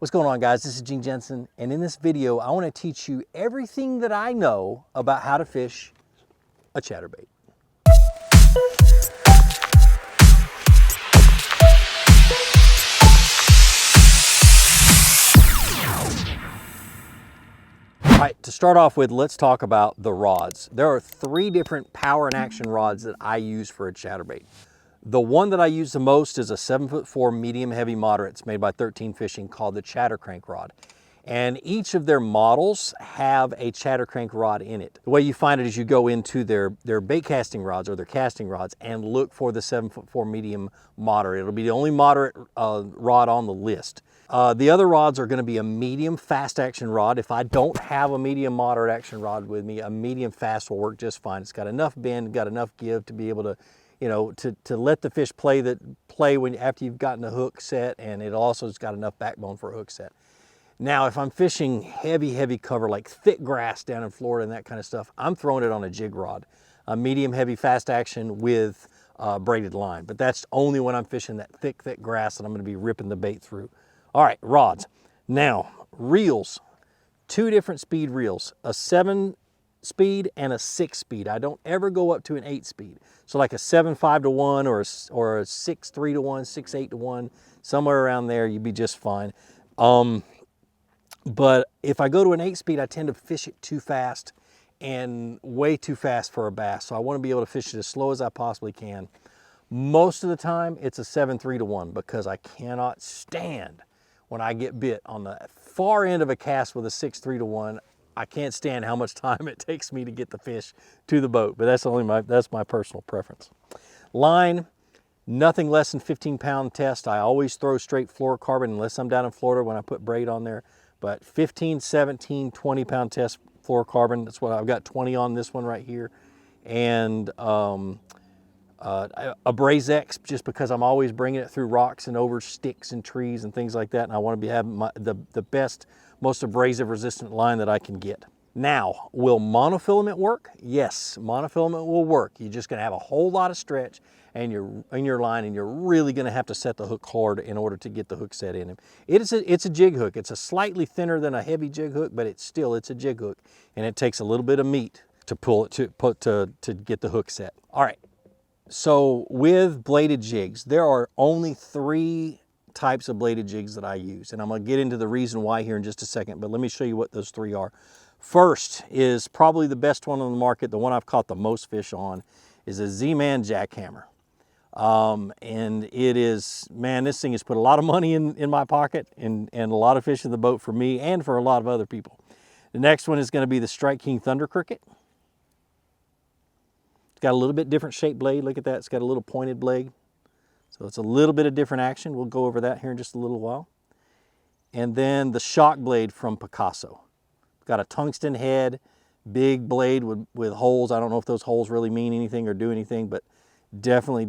What's going on, guys? This is Gene Jensen, and in this video I want to teach you everything that I know about how to fish a chatterbait. All right, to start off with, let's talk about the rods. There are three different power and action rods that I use for a chatterbait. The one that I use the most is a 7'4" medium heavy moderate. It's made by 13 Fishing, called the Chatter Crank rod. And each of their models have a chatter crank rod in it. The way you find it is you go into their bait casting rods or their casting rods and look for the 7'4" medium moderate. It'll be the only moderate rod on the list. The other rods are going to be a medium fast action rod. If I don't have a medium moderate action rod with me, a medium fast will work just fine. It's got enough bend, got enough give to be able to, you know, to let the fish play when after you've gotten the hook set, and it also has got enough backbone for a hook set. Now, if I'm fishing heavy cover like thick grass down in Florida and that kind of stuff, I'm throwing it on a jig rod, a medium heavy fast action with braided line. But that's only when I'm fishing that thick grass that I'm going to be ripping the bait through. All right, rods. Now, reels, two different speed reels, a 7-speed and a 6-speed. I don't ever go up to an 8-speed. So like a 7.5 to 1 or a 6.3 to 1, 6.8 to 1, somewhere around there, you'd be just fine. But if I go to an 8-speed, I tend to fish it too fast and way too fast for a bass. So I want to be able to fish it as slow as I possibly can. Most of the time, it's a 7.3 to 1 because I cannot stand when I get bit on the far end of a cast with a 6.3 to 1. I can't stand how much time it takes me to get the fish to the boat, but that's my personal preference. Line, nothing less than 15-pound test. I always throw straight fluorocarbon unless I'm down in Florida when I put braid on there. But 15, 17, 20-pound test fluorocarbon. That's what I've got, 20 on this one right here. And a Braze X, just because I'm always bringing it through rocks and over sticks and trees and things like that. And I want to be having the best, most abrasive resistant line that I can get. Now, will monofilament work? Yes, monofilament will work. You're just going to have a whole lot of stretch in your line, and you're really going to have to set the hook hard in order to get the hook set in him. It's a jig hook. It's a slightly thinner than a heavy jig hook, but it's a jig hook, and it takes a little bit of meat to pull it to get the hook set. All right. So with bladed jigs, there are only 3 types of bladed jigs that I use, and I'm going to get into the reason why here in just a second, but let me show you what those 3 are. First is probably the best one on the market, the one I've caught the most fish on, is a Z-Man jackhammer. And it is, man, this thing has put a lot of money in my pocket and a lot of fish in the boat for me and for a lot of other people. The next one is going to be the Strike King Thunder Cricket. It's got a little bit different shaped blade. Look at that. It's got a little pointed blade. So it's a little bit of different action. We'll go over that here in just a little while. And then the Shock Blade from Picasso. Got a tungsten head, big blade with holes. I don't know if those holes really mean anything or do anything, but definitely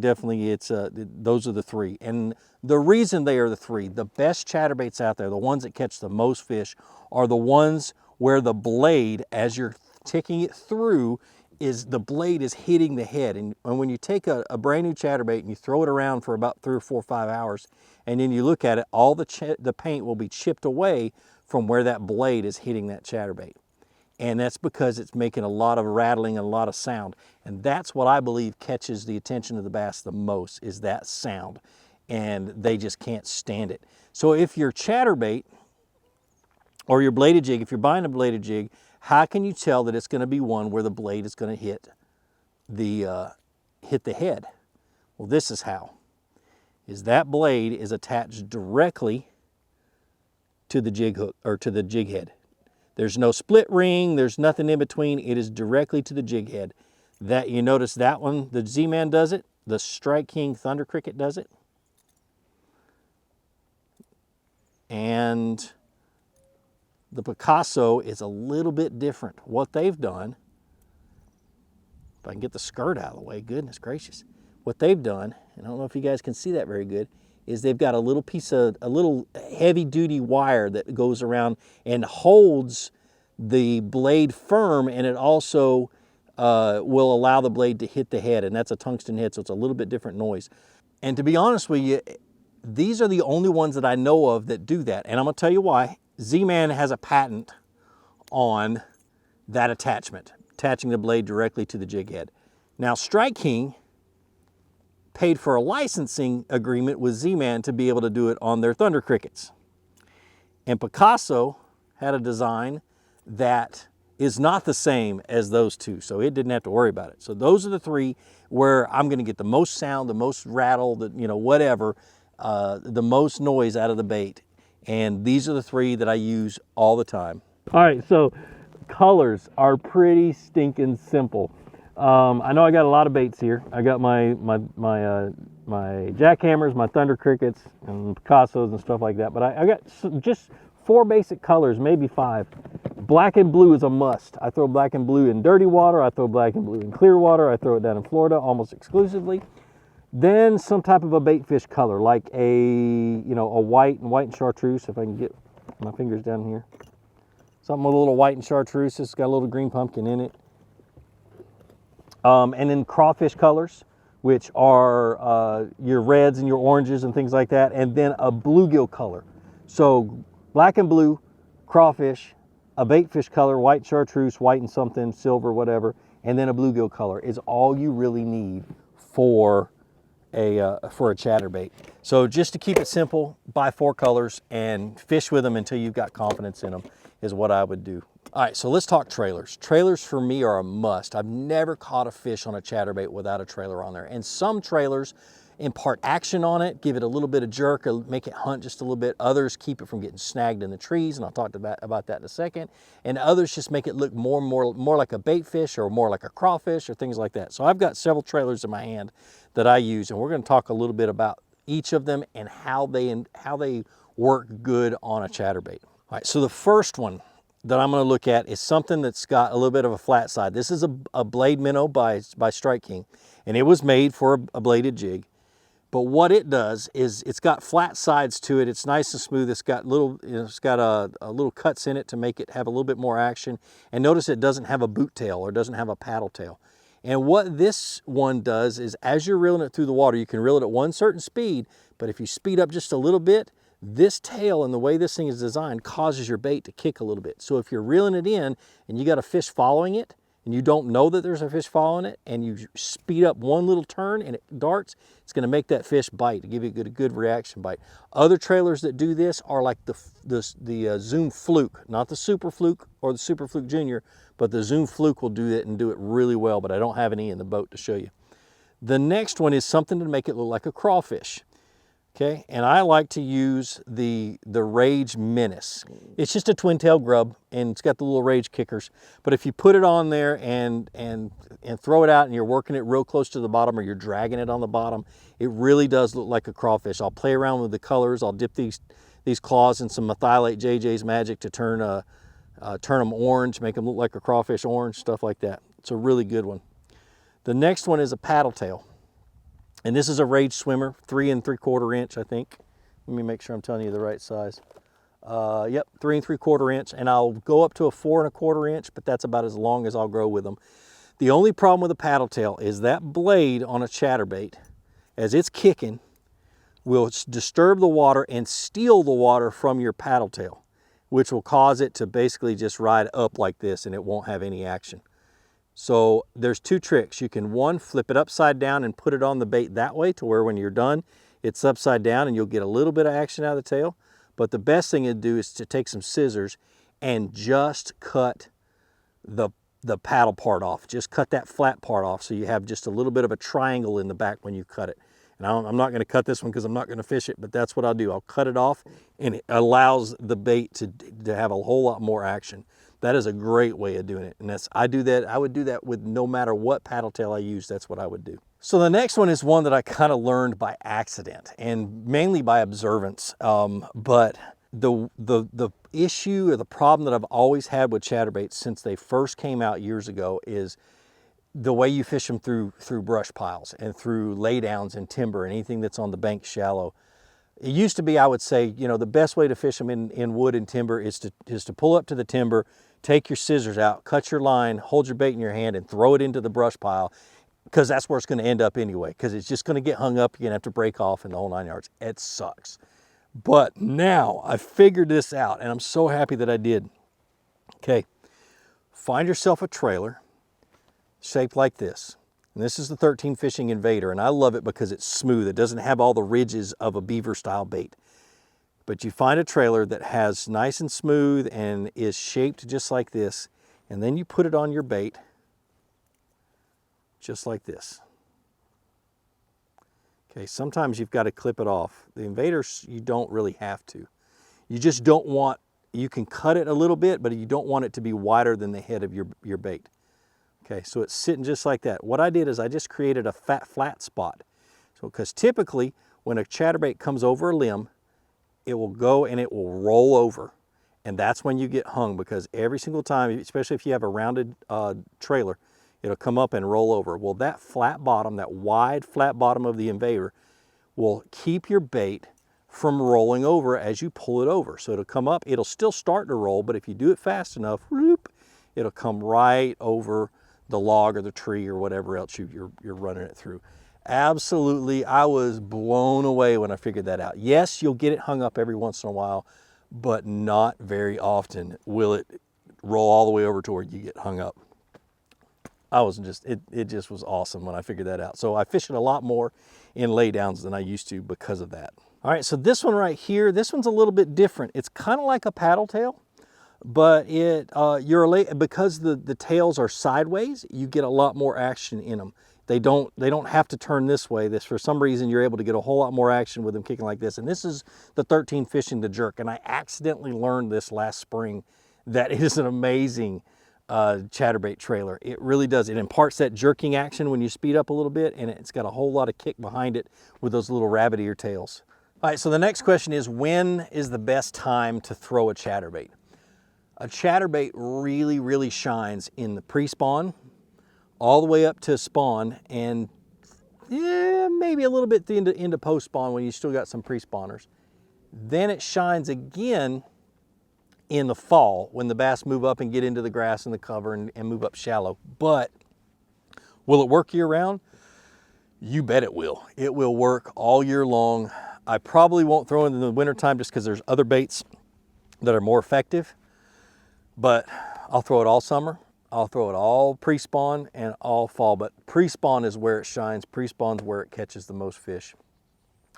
it's those are the 3. And the reason they are the 3, the best chatterbaits out there, the ones that catch the most fish, are the ones where the blade, as you're ticking it through, the blade is hitting the head. And when you take a brand new chatterbait and you throw it around for about 3 or 4 or 5 hours, and then you look at it, all the paint will be chipped away from where that blade is hitting that chatterbait. And that's because it's making a lot of rattling and a lot of sound. And that's what I believe catches the attention of the bass the most, is that sound. And they just can't stand it. So if your chatterbait or your bladed jig, if you're buying a bladed jig, how can you tell that it's going to be one where the blade is going to hit the head? Well, this is how. Is that blade is attached directly to the jig hook or to the jig head. There's no split ring, there's nothing in between. It is directly to the jig head. That, you notice that one, the Z-Man does it, the Strike King Thunder Cricket does it. And the Picasso is a little bit different. What they've done, if I can get the skirt out of the way, goodness gracious. What they've done, and I don't know if you guys can see that very good, is they've got a little heavy duty wire that goes around and holds the blade firm, and it also will allow the blade to hit the head, and that's a tungsten head, so it's a little bit different noise. And to be honest with you, these are the only ones that I know of that do that. And I'm gonna tell you why. Z-Man has a patent on that attachment, attaching the blade directly to the jig head. Now, Strike King paid for a licensing agreement with Z-Man to be able to do it on their Thunder Crickets. And Picasso had a design that is not the same as those two, so it didn't have to worry about it. So those are the three where I'm gonna get the most sound, the most rattle, the, you know, whatever, the most noise out of the bait. And these are the three that I use all the time. All right, so colors are pretty stinking simple. I know I got a lot of baits here. I got my jackhammers, my Thunder Crickets, and Picassos and stuff like that. But I got just 4 basic colors, maybe 5. Black and blue is a must. I throw black and blue in dirty water. I throw black and blue in clear water. I throw it down in Florida almost exclusively. Then some type of a bait fish color, like a white and chartreuse. If I can get my fingers down here, something with a little white and chartreuse. It's got a little green pumpkin in it. And then crawfish colors, which are your reds and your oranges and things like that. And then a bluegill color. So black and blue, crawfish, a bait fish color, white chartreuse, white and something, silver, whatever, and then a bluegill color is all you really need for a chatterbait. So just to keep it simple, buy 4 colors and fish with them until you've got confidence in them is what I would do. All right, so let's talk trailers. Trailers for me are a must. I've never caught a fish on a chatterbait without a trailer on there. And some trailers impart action on it, give it a little bit of jerk, make it hunt just a little bit. Others keep it from getting snagged in the trees, and I'll talk about that in a second. And others just make it look more like a bait fish or more like a crawfish or things like that. So I've got several trailers in my hand that I use, and we're going to talk a little bit about each of them and how they work good on a chatterbait. All right, so the first one that I'm going to look at is something that's got a little bit of a flat side. This is a blade minnow by Strike King, and it was made for a bladed jig. But what it does is it's got flat sides to it. It's nice and smooth. It's got little, it's got a little cuts in it to make it have a little bit more action. And notice it doesn't have a boot tail or doesn't have a paddle tail. And what this one does is as you're reeling it through the water, you can reel it at one certain speed, but if you speed up just a little bit, this tail and the way this thing is designed causes your bait to kick a little bit. So if you're reeling it in and you got a fish following it, and you don't know that there's a fish following it, and you speed up one little turn and it darts, it's gonna make that fish bite, to give you a good reaction bite. Other trailers that do this are like the Zoom Fluke, not the Super Fluke or the Super Fluke Junior, but the Zoom Fluke will do it and do it really well, but I don't have any in the boat to show you. The next one is something to make it look like a crawfish. Okay, and I like to use the Rage Menace. It's just a twin tail grub and it's got the little rage kickers. But if you put it on there and throw it out and you're working it real close to the bottom or you're dragging it on the bottom, it really does look like a crawfish. I'll play around with the colors. I'll dip these claws in some methylate JJ's Magic to turn them orange, make them look like a crawfish orange, stuff like that. It's a really good one. The next one is a paddle tail. And this is a Rage Swimmer, 3 3/4 inch, I think. Let me make sure I'm telling you the right size. Yep, 3 3/4 inch, and I'll go up to a 4 1/4 inch, but that's about as long as I'll grow with them. The only problem with a paddle tail is that blade on a chatterbait, as it's kicking, will disturb the water and steal the water from your paddle tail, which will cause it to basically just ride up like this and it won't have any action. So there's 2 tricks. You can, one, flip it upside down and put it on the bait that way to where when you're done, it's upside down and you'll get a little bit of action out of the tail. But the best thing to do is to take some scissors and just cut the paddle part off. Just cut that flat part off so you have just a little bit of a triangle in the back when you cut it. And I'm not going to cut this one because I'm not going to fish it, but that's what I'll do. I'll cut it off and it allows the bait to have a whole lot more action. That is a great way of doing it. And I would do that with no matter what paddle tail I use, that's what I would do. So the next one is one that I kind of learned by accident and mainly by observance. But the issue or the problem that I've always had with chatterbaits since they first came out years ago is the way you fish them through brush piles and through laydowns and timber and anything that's on the bank shallow. It used to be, I would say, you know, the best way to fish them in wood and timber is to pull up to the timber, take your scissors out, cut your line, hold your bait in your hand and throw it into the brush pile. because that's where it's going to end up anyway, because it's just going to get hung up. You're going to have to break off in the whole 9 yards. It sucks. But now I figured this out, and I'm so happy that I did. Okay, find yourself a trailer shaped like this. And this is the 13 Fishing Invader, and I love it because it's smooth. It doesn't have all the ridges of a beaver style bait. But you find a trailer that has nice and smooth and is shaped just like this, and then you put it on your bait just like this. Okay, sometimes you've got to clip it off. The Invaders, you don't really have to. You just don't want, you can cut it a little bit, but you don't want it to be wider than the head of your bait. Okay, so it's sitting just like that. What I did is I just created a flat spot. So, because typically when a chatterbait comes over a limb, it will go and it will roll over. And that's when you get hung, because every single time, especially if you have a rounded trailer, it'll come up and roll over. Well, that flat bottom, that wide flat bottom of the Invader will keep your bait from rolling over as you pull it over. So it'll come up, it'll still start to roll, but if you do it fast enough, whoop, it'll come right over the log or the tree or whatever else you're running it through. Absolutely, I was blown away when I figured that out. Yes, you'll get it hung up every once in a while, but not very often will it roll all the way over to where you get hung up. I was just, it just was awesome when I figured that out. So I fish it a lot more in laydowns than I used to because of that. All right, so this one right here, this one's a little bit different. It's kind of like a paddle tail, but because the tails are sideways, you get a lot more action in them. They don't have to turn this way. For some reason, you're able to get a whole lot more action with them kicking like this. And this is the 13 Fishing the Jerk. And I accidentally learned this last spring. That is an amazing chatterbait trailer. It really does. It imparts that jerking action when you speed up a little bit, and it's got a whole lot of kick behind it with those little rabbit ear tails. All right, so the next question is, when is the best time to throw a chatterbait? A chatterbait really, really shines in the pre-spawn, all the way up to spawn, and maybe a little bit into post-spawn when you still got some pre-spawners. Then it shines again in the fall when the bass move up and get into the grass and the cover and move up shallow. But will it work year round? You bet it will. It will work all year long. I probably won't throw it in the wintertime just because there's other baits that are more effective, but I'll throw it all summer. I'll throw it all pre-spawn and all fall, but pre-spawn is where it shines. Pre-spawn is where it catches the most fish.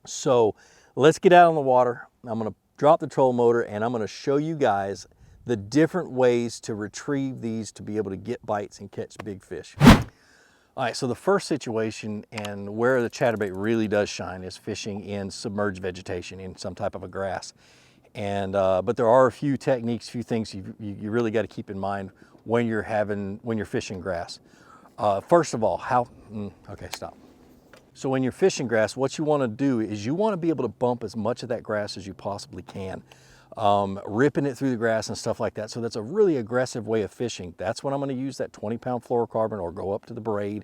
So let's get out on the water. I'm gonna drop the trolling motor and I'm gonna show you guys the different ways to retrieve these to be able to get bites and catch big fish. All right, so the first situation and where the chatterbait really does shine is fishing in submerged vegetation, in some type of a grass. And but there are a few techniques, few things you really got to keep in mind when you're fishing grass. First of all, okay, stop. So when you're fishing grass, what you want to do is you want to be able to bump as much of that grass as you possibly can, ripping it through the grass and stuff like that. So that's a really aggressive way of fishing. That's when I'm going to use that 20-pound fluorocarbon or go up to the braid.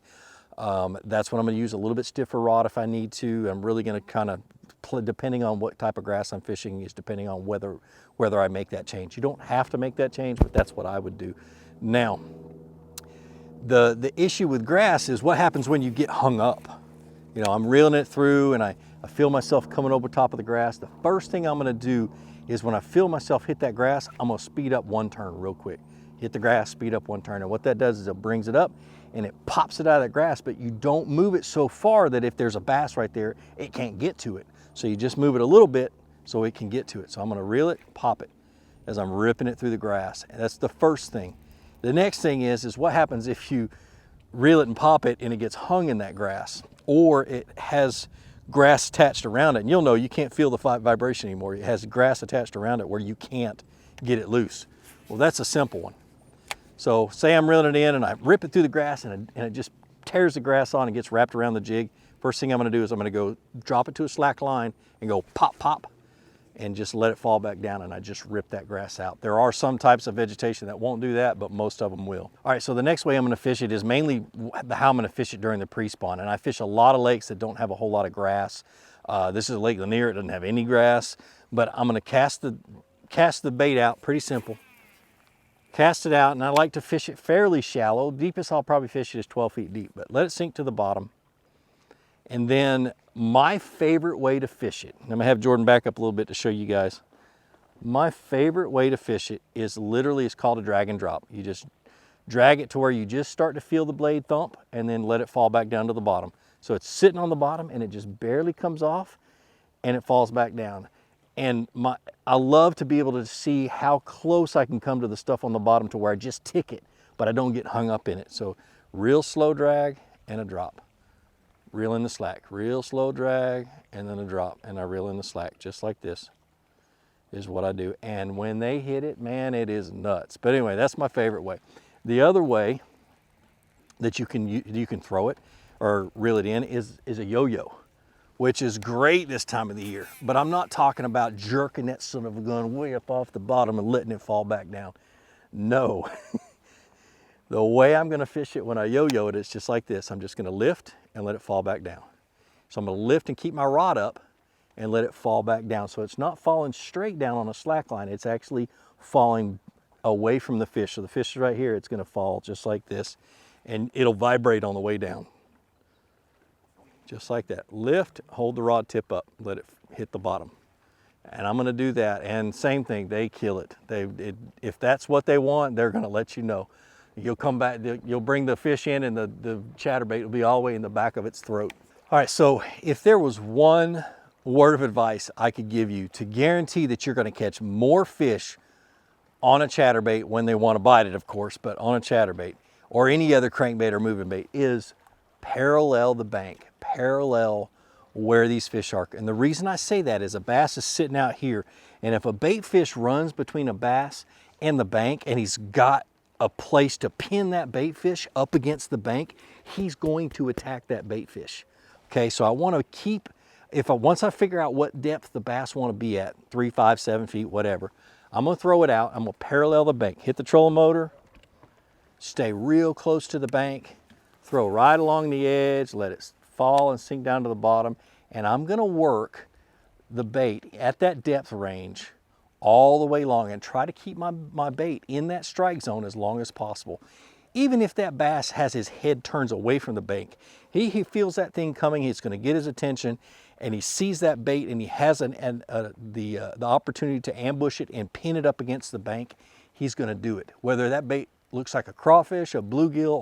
That's when I'm going to use a little bit stiffer rod if I need to. I'm really going to kind of, depending on what type of grass I'm fishing, is depending on whether I make that change. You don't have to make that change, but that's what I would do. Now, the issue with grass is what happens when you get hung up. You know, I'm reeling it through and I feel myself coming over top of the grass. The first thing I'm gonna do is when I feel myself hit that grass, I'm gonna speed up one turn real quick. Hit the grass, speed up one turn. And what that does is it brings it up and it pops it out of the grass, but you don't move it so far that if there's a bass right there, it can't get to it. So you just move it a little bit so it can get to it. So I'm gonna reel it, pop it as I'm ripping it through the grass. And that's the first thing. The next thing is what happens if you reel it and pop it and it gets hung in that grass, or it has grass attached around it, and you'll know you can't feel the vibration anymore. It has grass attached around it where you can't get it loose. Well, that's a simple one. So say I'm reeling it in and I rip it through the grass and it just tears the grass on and gets wrapped around the jig. First thing I'm gonna do is I'm gonna go drop it to a slack line and go pop, pop, and just let it fall back down, and I just rip that grass out. There are some types of vegetation that won't do that, but most of them will. All right, so the next way I'm gonna fish it is mainly how I'm gonna fish it during the pre-spawn. And I fish a lot of lakes that don't have a whole lot of grass. This is Lake Lanier, it doesn't have any grass, but I'm gonna cast the bait out, pretty simple. Cast it out, and I like to fish it fairly shallow. Deepest I'll probably fish it is 12 feet deep, but let it sink to the bottom. And then my favorite way to fish it, I'm gonna have Jordan back up a little bit to show you guys. My favorite way to fish it is literally, it's called a drag and drop. You just drag it to where you just start to feel the blade thump and then let it fall back down to the bottom. So it's sitting on the bottom and it just barely comes off and it falls back down. And I love to be able to see how close I can come to the stuff on the bottom to where I just tick it, but I don't get hung up in it. So real slow drag and a drop. Reel in the slack, real slow drag and then a drop, and I reel in the slack just like this is what I do. And when they hit it, man, it is nuts. But anyway, that's my favorite way. The other way that you can throw it or reel it in is a yo-yo, which is great this time of the year. But I'm not talking about jerking that son of a gun way up off the bottom and letting it fall back down. No. The way I'm gonna fish it when I yo-yo it is just like this. I'm just gonna lift and let it fall back down. So I'm gonna lift and keep my rod up and let it fall back down. So it's not falling straight down on a slack line, it's actually falling away from the fish. So the fish is right here, it's gonna fall just like this and it'll vibrate on the way down. Just like that. Lift, hold the rod tip up, let it hit the bottom. And I'm gonna do that, and same thing, they kill it. If that's what they want, they're gonna let you know. You'll come back, you'll bring the fish in and the chatterbait will be all the way in the back of its throat. All right, so if there was one word of advice I could give you to guarantee that you're gonna catch more fish on a chatterbait when they wanna bite it, of course, but on a chatterbait or any other crankbait or moving bait is parallel the bank, parallel where these fish are. And the reason I say that is a bass is sitting out here, and if a bait fish runs between a bass and the bank and he's got a place to pin that bait fish up against the bank, he's going to attack that bait fish. Okay, so I want to keep, once I figure out what depth the bass want to be at, 3, 5, 7 feet, whatever, I'm gonna throw it out, I'm gonna parallel the bank, hit the trolling motor, stay real close to the bank, throw right along the edge, let it fall and sink down to the bottom, and I'm gonna work the bait at that depth range all the way long and try to keep my bait in that strike zone as long as possible. Even if that bass has his head turns away from the bank, he feels that thing coming, he's gonna get his attention, and he sees that bait and he has the opportunity to ambush it and pin it up against the bank, he's gonna do it. Whether that bait looks like a crawfish, a bluegill,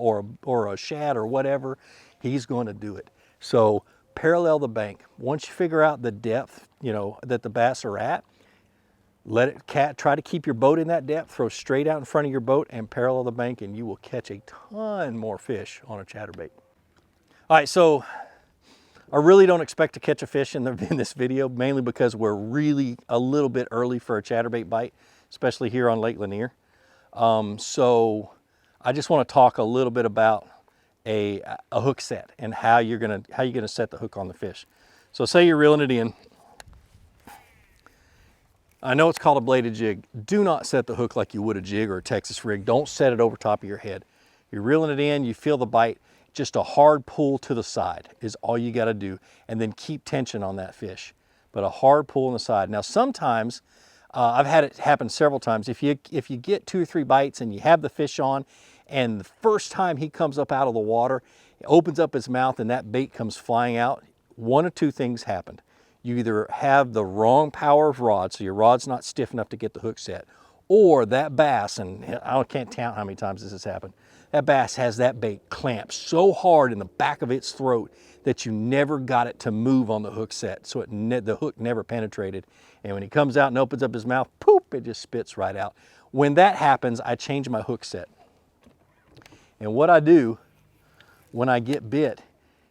or a shad or whatever, he's gonna do it. So parallel the bank. Once you figure out the depth, that the bass are at, let it try to keep your boat in that depth, throw straight out in front of your boat and parallel the bank, and you will catch a ton more fish on a chatterbait. All right, so I really don't expect to catch a fish in this video, mainly because we're really a little bit early for a chatterbait bite, especially here on Lake Lanier. So I just want to talk a little bit about a hook set and how you're gonna set the hook on the fish. So say you're reeling it in. I know it's called a bladed jig. Do not set the hook like you would a jig or a Texas rig. Don't set it over top of your head. You're reeling it in, you feel the bite, just a hard pull to the side is all you gotta do, and then keep tension on that fish. But a hard pull on the side. Now sometimes, I've had it happen several times, if you get 2 or 3 bites and you have the fish on, and the first time he comes up out of the water, he opens up his mouth and that bait comes flying out, one of 2 things happened. You either have the wrong power of rod, so your rod's not stiff enough to get the hook set, or that bass, and I can't count how many times this has happened, that bass has that bait clamped so hard in the back of its throat that you never got it to move on the hook set, so the hook never penetrated. And when he comes out and opens up his mouth, poop, it just spits right out. When that happens, I change my hook set. And what I do when I get bit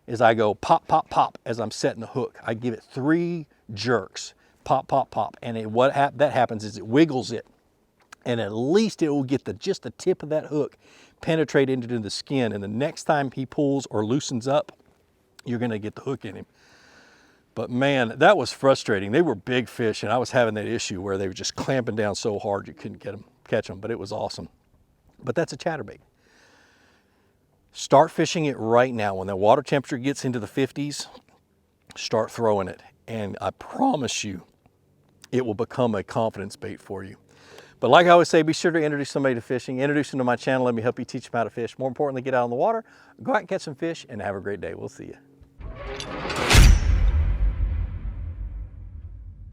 is I go pop, pop, pop as I'm setting the hook. I give it 3 jerks, pop, pop, pop. And that happens is it wiggles it. And at least it will get just the tip of that hook penetrate into the skin. And the next time he pulls or loosens up, you're gonna get the hook in him. But man, that was frustrating. They were big fish and I was having that issue where they were just clamping down so hard you couldn't catch them, but it was awesome. But that's a chatterbait. Start fishing it right now. When the water temperature gets into the 50s, start throwing it. And I promise you, it will become a confidence bait for you. But like I always say, be sure to introduce somebody to fishing, introduce them to my channel, let me help you teach them how to fish. More importantly, get out on the water, go out and catch some fish, and have a great day. We'll see you.